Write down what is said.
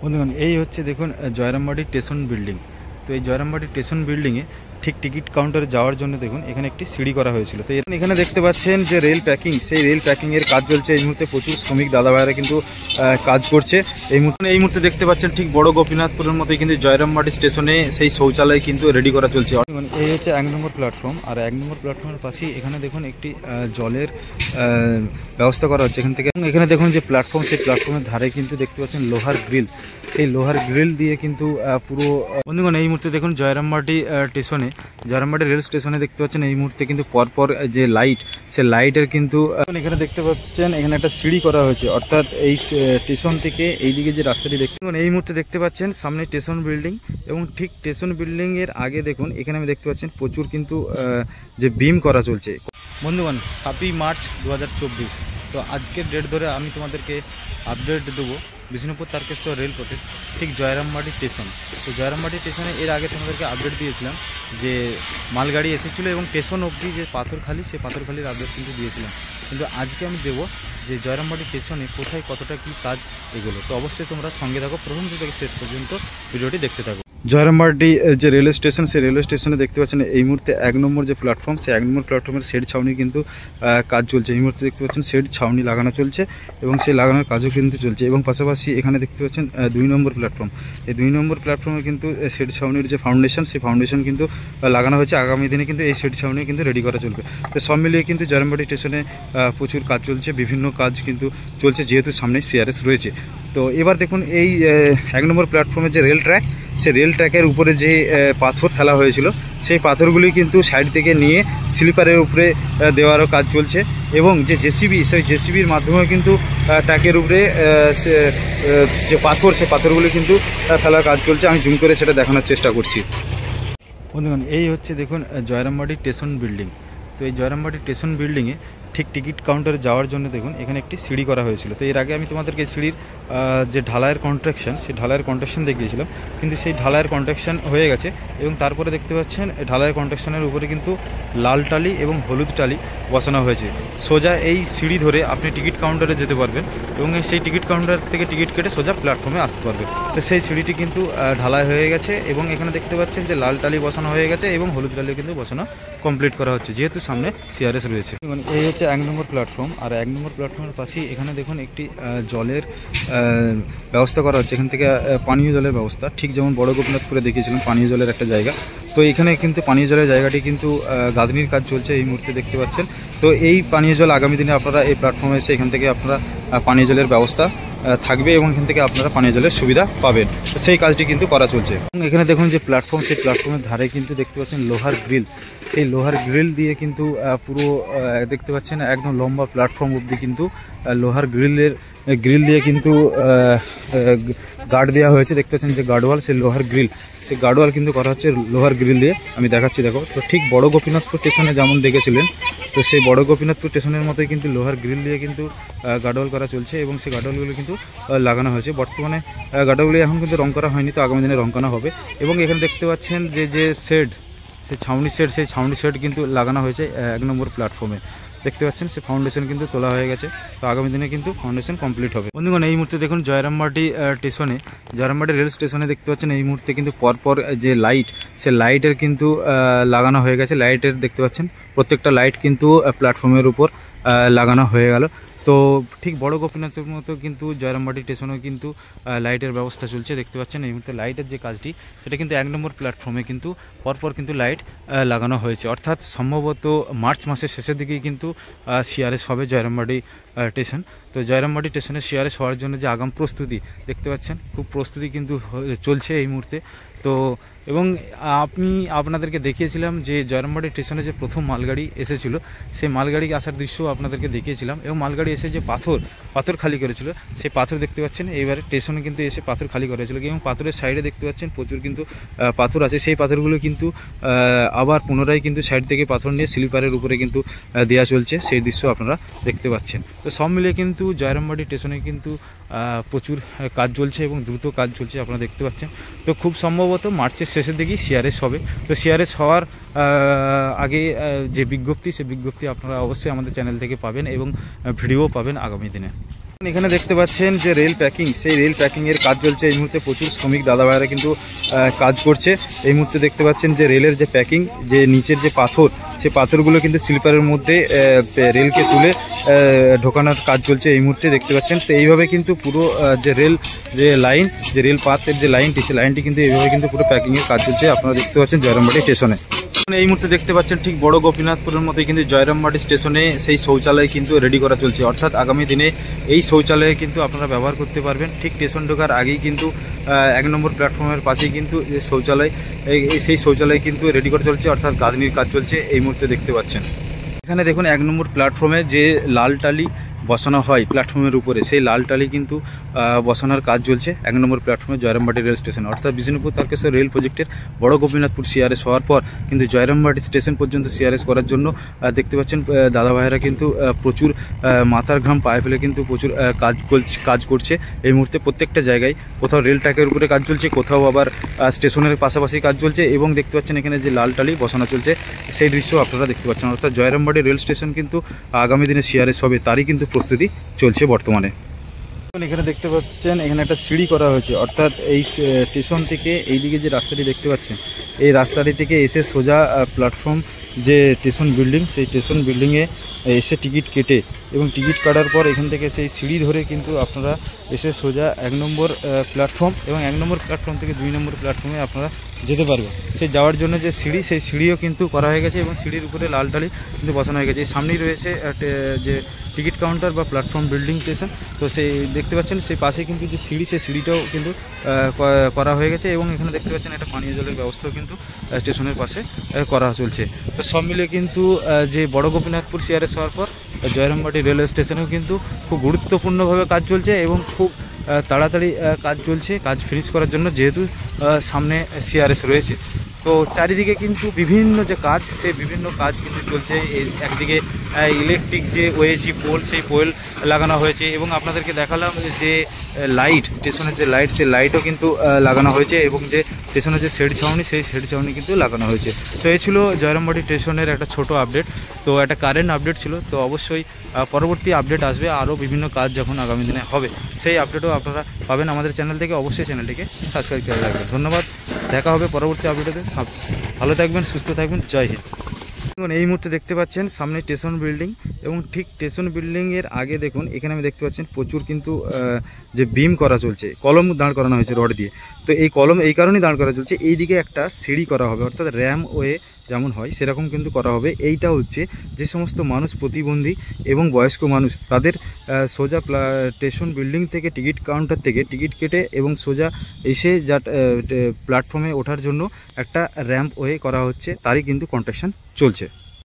বন্ধুগণ এই হচ্ছে দেখুন জয়রামবাটি স্টেশন বিল্ডিং। তো এই জয়রামবাটি স্টেশন বিল্ডিংয়ে ঠিক টিকিট কাউন্টারে যাওয়ার জন্য দেখুন এখানে একটি সিঁড়ি করা হয়েছিল। তো এখানে দেখতে পাচ্ছেন যে রেল প্যাকিং, সেই রেল প্যাকিংয়ের কাজ চলছে এই মুহূর্তে। প্রচুর শ্রমিক দাদা ভাইরা কিন্তু কাজ করছে এই মুহূর্তে দেখতে পাচ্ছেন ঠিক বড় গোপীনাথপুরের মতোই কিন্তু জয়রামবাটি স্টেশনে সেই শৌচালয় কিন্তু রেডি করা চলছে। এই হচ্ছে 1 নম্বর প্ল্যাটফর্ম, আর 1 নম্বর প্ল্যাটফর্মের পাশেই এখানে দেখুন একটি জলের ব্যবস্থা করা হচ্ছে এখান থেকে। এখানে দেখুন যে প্ল্যাটফর্ম, সেই প্ল্যাটফর্মের ধারে কিন্তু দেখতে পাচ্ছেন লোহার গ্রিল, সেই লোহার গ্রিল দিয়ে কিন্তু পুরো বন্ধুগণ এই মুহূর্তে দেখুন জয়রামবাটি স্টেশনে, জয়রামবাটি রেল স্টেশনে দেখতে পাচ্ছেন এই মুহূর্তে কিন্তু পরপর যে লাইট, সে লাইটের কিন্তু এখানে দেখতে পাচ্ছেন এখানে একটা সিঁড়ি করা হয়েছে। অর্থাৎ এই স্টেশন থেকে এইদিকে যে রাস্তাটি দেখতে এই মুহূর্তে দেখতে পাচ্ছেন সামনে স্টেশন বিল্ডিং, এবং ঠিক স্টেশন বিল্ডিং এর আগে দেখুন এখানে আমি দেখতে পাচ্ছেন প্রচুর কিন্তু যে বিম করা চলছে। বন্ধুগণ 7ই মার্চ 2024, তো আজকের ডেট ধরে আমি তোমাদেরকে আপডেট দেবো বিষ্ণুপুর তারকেশ্বর রেলপথে ঠিক জয়রামবাটি স্টেশন। তো জয়রামবাটি স্টেশনে এর আগে তোমাদেরকে আপডেট দিয়েছিলাম যে মালগাড়ি এসেছিলো এবং স্টেশন অবধি যে পাথরখালি, সেই পাথরখালির আপডেট কিন্তু দিয়েছিলাম। কিন্তু আজকে আমি দেবো যে জয়রামবাটি স্টেশনে কোথায় কতটা কী কাজ এগুলো। তো অবশ্যই তোমরা সঙ্গে থাকো, প্রথম থেকে শেষ পর্যন্ত ভিডিওটি দেখতে থাকো। জয়রামবাটি যে রেলওয়ে স্টেশন, সেই রেলওয়ে স্টেশনে দেখতে পাচ্ছেন এই মুহূর্তে 1 নম্বর যে প্ল্যাটফর্ম, সেই 1 নম্বর প্ল্যাটফর্মের শেড ছাউনি কিন্তু কাজ চলছে। এই মুহূর্তে দেখতে পাচ্ছেন শেড ছাউনি লাগানো চলছে এবং সেই লাগানোর কাজও কিন্তু চলছে। এবং পাশাপাশি এখানে দেখতে পাচ্ছেন 2 নম্বর প্ল্যাটফর্ম, এই 2 নম্বর প্ল্যাটফর্মে কিন্তু শেড ছাউনির যে ফাউন্ডেশন, সেই ফাউন্ডেশন কিন্তু লাগানো হয়েছে। আগামী দিনে কিন্তু এই শেড ছাউনি কিন্তু রেডি করা চলবে। তো সব মিলিয়ে কিন্তু জয়রামবাটি স্টেশনে প্রচুর কাজ চলছে, বিভিন্ন কাজ কিন্তু চলছে, যেহেতু সামনে সিআরএস রয়েছে। তো এবার দেখুন এই 1 নম্বর প্ল্যাটফর্মের যে রেল ট্র্যাক, সেই রেল ট্র্যাকের উপরে যে পাথর ফেলা হয়েছিল, সেই পাথরগুলি কিন্তু সাইড থেকে নিয়ে স্লিপারের উপরে দেওয়ারও কাজ চলছে। এবং যে জেসিবি, সেই জেসিবির মাধ্যমেও কিন্তু ট্র্যাকের উপরে যে পাথর, সেই পাথরগুলি কিন্তু ফেলার কাজ চলছে। আমি জুম করে সেটা দেখানোর চেষ্টা করছি। বন্ধুগণ এই হচ্ছে দেখুন জয়রামবাটি স্টেশন বিল্ডিং। তো এই জয়রামবাটি স্টেশন বিল্ডিংয়ে ঠিক টিকিট কাউন্টারে যাওয়ার জন্য দেখুন এখানে একটি সিঁড়ি করা হয়েছিল। তো এর আগে আমি তোমাদেরকে সিঁড়ির যে ঢালাইয়ের কন্ট্রাকশন, সেই ঢালাইয়ের কন্ট্রাকশন দেখিয়েছিলাম, কিন্তু সেই ঢালাইয়ের কন্ট্রাকশন হয়ে গেছে। এবং তারপরে দেখতে পাচ্ছেন ঢালাইয়ের কন্ট্রাকশনের উপরে কিন্তু লাল টালি এবং হলুদ টালি বসানো হয়েছে। সোজা এই সিঁড়ি ধরে আপনি টিকিট কাউন্টারে যেতে পারবেন এবং সেই টিকিট কাউন্টার থেকে টিকিট কেটে সোজা প্ল্যাটফর্মে আসতে পারবেন। তো সেই সিঁড়িটি কিন্তু ঢালাই হয়ে গেছে এবং এখানে দেখতে পাচ্ছেন যে লাল টালি বসানো হয়ে গেছে এবং হলুদ টালিও কিন্তু বসানো কমপ্লিট করা হচ্ছে, যেহেতু সামনে সিআরএস রয়েছে। এই হচ্ছে 1 নম্বর প্ল্যাটফর্ম, আর 1 নম্বর প্ল্যাটফর্মের পাশেই এখানে দেখুন একটি জলের ব্যবস্থা করা হচ্ছে। এখান থেকে পানীয় জলের ব্যবস্থা, ঠিক যেমন বড় গোপীনাথপুরে দেখিয়েছিলাম পানীয় জলের একটা জায়গা। তো এখানে কিন্তু পানীয় জলের জায়গাটি কিন্তু গাঁথনির কাজ চলছে এই মুহূর্তে দেখতে পাচ্ছেন। তো এই পানীয় জল আগামী দিনে আপনারা এই প্ল্যাটফর্মে এসে এখান থেকে আপনারা পানীয় জলের ব্যবস্থা থাকবে এবং এখান থেকে আপনারা পানীয় জলের সুবিধা পাবেন। সেই কাজটি কিন্তু করা চলছে। এখানে দেখুন যে প্ল্যাটফর্ম, সেই প্ল্যাটফর্মের ধারে কিন্তু দেখতে পাচ্ছেন লোহার গ্রিল, সেই লোহার গ্রিল দিয়ে কিন্তু পুরো দেখতে পাচ্ছেন একদম লম্বা প্ল্যাটফর্ম অবধি কিন্তু লোহার গ্রিল দিয়ে কিন্তু গার্ড দেওয়া হয়েছে। দেখতে পাচ্ছেন যে গার্ডওয়াল, সেই লোহার গ্রিল, সেই গার্ডওয়াল কিন্তু করা হচ্ছে লোহার গ্রিল দিয়ে। আমি দেখাচ্ছি, দেখো। তো ঠিক বড় গোপীনাথপুর স্টেশনে যেমন দেখেছিলেন, তো সেই বড় গোপীনাথপুর স্টেশনের মতোই কিন্তু লোহার গ্রিল দিয়ে কিন্তু গার্ডওয়াল করা চলছে এবং সেই গার্ডওয়ালগুলো কিন্তু লাগানো হয়েছে। বর্তমানে গার্ডওয়ালগুলি এখন কিন্তু রং করা হয়নি, তো আগামী দিনে রং করা হবে। এবং এখানে দেখতে পাচ্ছেন যে শেড, সেই ছাউনি শেড, সেই ছাউনি শেড কিন্তু লাগানো হয়েছে 1 নম্বর প্ল্যাটফর্মে। দেখতে পাচ্ছেন সে ফাউন্ডেশন কিন্তু তোলা হয়ে গেছে, তো আগামী দিনে কিন্তু ফাউন্ডেশন কমপ্লিট হবে। বন্ধুগণ এই মুহূর্তে দেখুন জয়রামবাটি স্টেশনে, জয়রামবাটি রেল স্টেশনে দেখতে পাচ্ছেন এই মুহূর্তে কিন্তু পরপর যে লাইট, সে লাইটের কিন্তু লাগানো হয়ে গেছে। লাইটের দেখতে পাচ্ছেন প্রত্যেকটা লাইট কিন্তু প্ল্যাটফর্মের উপর লাগানো হয়ে গেল। তো ঠিক বড় গোপীনাথের মতো কিন্তু জয়রামবাটি স্টেশনেও কিন্তু লাইটের ব্যবস্থা চলছে। দেখতে পাচ্ছেন এই মুহূর্তে লাইটের যে কাজটি, সেটা কিন্তু 1 নম্বর প্ল্যাটফর্মে কিন্তু পরপর কিন্তু লাইট লাগানো হয়েছে। অর্থাৎ সম্ভবত মার্চ মাসের শেষের দিকেই কিন্তু সিআরএস হবে জয়রামবাটি স্টেশন। তো জয়রামবাটি স্টেশনে সিআরএস হওয়ার জন্য যে আগাম প্রস্তুতি দেখতে পাচ্ছেন, খুব প্রস্তুতি কিন্তু চলছে এই মুহূর্তে। তো এবং আপনাদেরকে দেখিয়েছিলাম যে জয়রামবাটি স্টেশনে যে প্রথম মালগাড়ি এসেছিলো, সেই মালগাড়ি আসার দৃশ্য আপনাদেরকে দেখিয়েছিলাম। এবং মালগাড়ি এসে যে পাথর খালি করেছিল, সেই পাথর দেখতে পাচ্ছেন এইবারে স্টেশনে কিন্তু এসে পাথর খালি করেছিল এবং পাথরের সাইডে দেখতে পাচ্ছেন প্রচুর কিন্তু পাথর আছে। সেই পাথরগুলো কিন্তু আবার পুনরায় কিন্তু সাইড থেকে পাথর নিয়ে স্লিপারের উপরে কিন্তু দেওয়া চলছে, সেই দৃশ্য আপনারা দেখতে পাচ্ছেন। তো সব মিলিয়ে কিন্তু জয়রামবাটি স্টেশনে কিন্তু প্রচুর কাজ চলছে এবং দ্রুত কাজ চলছে আপনারা দেখতে পাচ্ছেন। তো খুব সম্ভবত মার্চের শেষের দিকেই সিআরএস হবে। তো সিআরএস হওয়ার আগে যে বিজ্ঞপ্তি, সেই বিজ্ঞপ্তি আপনারা অবশ্যই আমাদের চ্যানেল থেকে পাবেন এবং ভিডিও পাবেন আগামী দিনে। এখানে দেখতে পাচ্ছেন যে রেল প্যাকিং, সেই রেল প্যাকিং এর কাজ চলছে এই মুহূর্তে। প্রচুর শ্রমিক দাদা ভাইরা কিন্তু কাজ করছে এই মুহূর্তে। দেখতে পাচ্ছেন যে রেলের যে প্যাকিং, যে নিচের যে পাথর, সেই পাথরগুলো কিন্তু স্লিপারের মধ্যে রেলকে তুলে ঢোকানোর কাজ চলছে এই মুহূর্তে দেখতে পাচ্ছেন। তো এইভাবে কিন্তু পুরো যে রেল যে লাইন, যে রেল পাথের যে লাইনটি, সেই লাইনটি কিন্তু এইভাবে কিন্তু পুরো প্যাকিংয়ের কাজ চলছে আপনারা দেখতে পাচ্ছেন জয়রামবাটি স্টেশনে। এই মুহূর্তে দেখতে পাচ্ছেন ঠিক বড় গোপীনাথপুরের মতোই কিন্তু জয়রামবাটি স্টেশনে সেই শৌচালয় কিন্তু রেডি করা চলছে। অর্থাৎ আগামী দিনে এই শৌচালয়ে কিন্তু আপনারা ব্যবহার করতে পারবেন। ঠিক স্টেশন ঢোকার আগেই কিন্তু 1 নম্বর প্ল্যাটফর্মের পাশেই কিন্তু শৌচালয়, সেই শৌচালয় কিন্তু রেডি করা চলছে, অর্থাৎ গাঁথনির কাজ চলছে এই মুহূর্তে দেখতে পাচ্ছেন। এখানে দেখুন 1 নম্বর প্ল্যাটফর্মে যে লাল টালি বসানো হয় প্ল্যাটফর্মের উপরে, সেই লাল টালি কিন্তু বসানোর কাজ চলছে 1 নম্বর প্ল্যাটফর্মে জয়রামবাটি রেল স্টেশন। অর্থাৎ বিষ্ণুপুর তারকেশ্বর রেল প্রজেক্টের বড় গোপীনাথপুর সিআরএস হওয়ার পর কিন্তু জয়রামবাটি স্টেশন পর্যন্ত সিআরএস করার জন্য দেখতে পাচ্ছেন দাদা ভাইয়েরা কিন্তু প্রচুর মাথার ঘাম পায়ে ফেলে কিন্তু প্রচুর কাজ করছে এই মুহূর্তে। প্রত্যেকটা জায়গায় কোথাও রেল ট্র্যাকের উপরে কাজ চলছে, কোথাও আবার স্টেশনের পাশাপাশি কাজ চলছে, এবং দেখতে পাচ্ছেন এখানে যে লাল টালি বসানো চলছে সেই দৃশ্য আপনারা দেখতে পাচ্ছেন। অর্থাৎ জয়রামবাটি রেল স্টেশন কিন্তু আগামী দিনে সিআরএস হবে, তারই কিন্তু প্রস্তুতি চলছে বর্তমানে। এখানে দেখতে পাচ্ছেন এখানে একটা সিঁড়ি করা হয়েছে। অর্থাৎ এই স্টেশন থেকে এইদিকে যে রাস্তাটি দেখতে পাচ্ছেন, এই রাস্তাটি থেকে এসে সোজা প্ল্যাটফর্ম যে স্টেশন বিল্ডিং, সেই স্টেশন বিল্ডিংয়ে এসে টিকিট কেটে এবং টিকিট কাটার পর এখান থেকে সেই সিঁড়ি ধরে কিন্তু আপনারা এসে সোজা 1 নম্বর প্ল্যাটফর্ম এবং 1 নম্বর প্ল্যাটফর্ম থেকে 2 নম্বর প্ল্যাটফর্মে আপনারা যেতে পারবেন। সেই যাওয়ার জন্য যে সিঁড়ি, সেই সিঁড়িও কিন্তু করা হয়ে গেছে এবং সিঁড়ির উপরে লাল টালি কিন্তু বসানো হয়ে গেছে। এই সামনেই রয়েছে যে টিকিট কাউন্টার বা প্ল্যাটফর্ম বিল্ডিং স্টেশন। তো সেই দেখতে পাচ্ছেন সেই পাশে কিন্তু যে সিঁড়ি, সেই সিঁড়িটাও কিন্তু করা হয়ে গেছে, এবং এখানে দেখতে পাচ্ছেন একটা পানীয় জলের ব্যবস্থাও কিন্তু স্টেশনের পাশে করা চলছে। তো সব মিলে কিন্তু যে বড় গোপীনাথপুর সিআরএস হওয়ার পর জয়রামবাটি রেলওয়ে স্টেশনেও কিন্তু খুব গুরুত্বপূর্ণভাবে কাজ চলছে এবং খুব তাড়াতাড়ি কাজ চলছে, কাজ ফিনিশ করার জন্য, যেহেতু সামনে সিআরএস রয়েছে। তো চারিদিকে কিন্তু বিভিন্ন যে কাজ, সেই বিভিন্ন কাজ কিন্তু চলছে। একদিকে ইলেকট্রিক যে ওএসি পোল, সেই পোল লাগানো হয়েছে, এবং আপনাদেরকে দেখালাম যে লাইট, স্টেশনের যে লাইট, সেই লাইটও কিন্তু লাগানো হয়েছে, এবং যে স্টেশনের যে শেড ছাউনি, সেই শেড ছাউনি কিন্তু লাগানো হয়েছে। তো এই ছিল জয়রামবাটি স্টেশনের একটা ছোট আপডেট, তো একটা কারেন্ট আপডেট ছিল। তো অবশ্যই পরবর্তী আপডেট আসবে, আরও বিভিন্ন কাজ যখন আগামী দিনে হবে সেই আপডেটও আপনারা পাবেন আমাদের চ্যানেল থেকে। অবশ্যই চ্যানেলটিকে সাবস্ক্রাইব করে রাখবেন। ধন্যবাদ, দেখা হবে পরবর্তী আপডেটে। ভালো থাকবেন, সুস্থ থাকবেন, জয় হিন্দ। এই মুহূর্তে দেখতে পাচ্ছেন সামনে স্টেশন বিল্ডিং, এবং ঠিক স্টেশন বিল্ডিংয়ের আগে দেখুন এখানে আমি দেখতে পাচ্ছেন প্রচুর কিন্তু যে বিম করা চলছে, কলম দাঁড় করানো হয়েছে রড দিয়ে। তো এই কলম এই কারণেই দাঁড় করা চলছে, এই দিকে একটা সিঁড়ি করা হবে, অর্থাৎ র্যাম ওয়ে যেমন হয় সেরকম কিন্তু করা হবে। এইটা হচ্ছে যে সমস্ত মানুষ প্রতিবন্ধী এবং বয়স্ক মানুষ, তাদের সোজা স্টেশন বিল্ডিং থেকে টিকিট কাউন্টার থেকে টিকিট কেটে এবং সোজা এসে যা প্ল্যাটফর্মে ওঠার জন্য একটা র্যাম্প ওয়ে করা হচ্ছে, তারই কিন্তু কনস্ট্রাকশন চলছে।